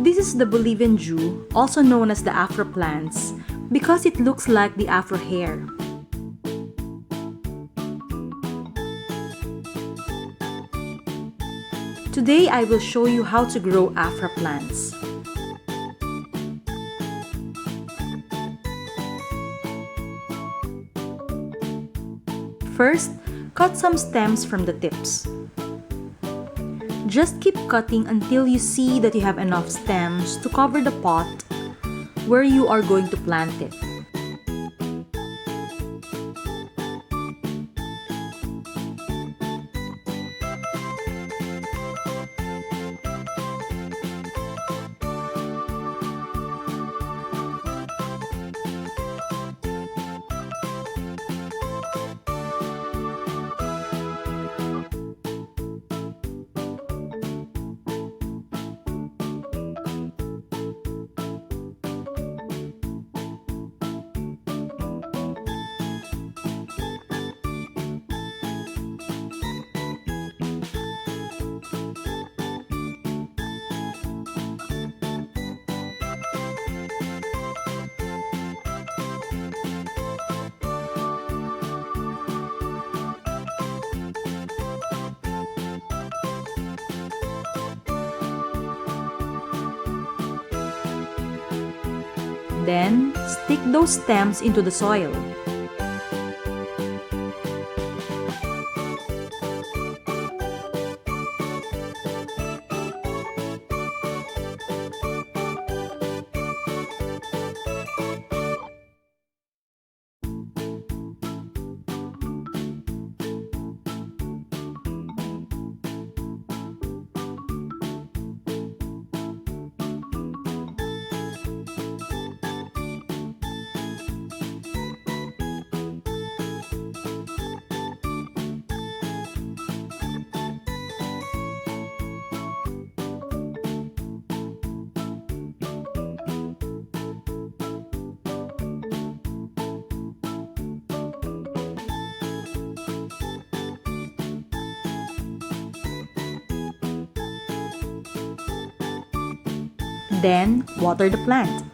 This is the Bolivian Jew, also known as the Afro plants, because it looks like the Afro hair. Today I will show you how to grow Afro plants. First, cut some stems from the tips. Just keep cutting until you see that you have enough stems to cover the pot where you are going to plant it. Then, stick those stems into the soil. Then, water the plant.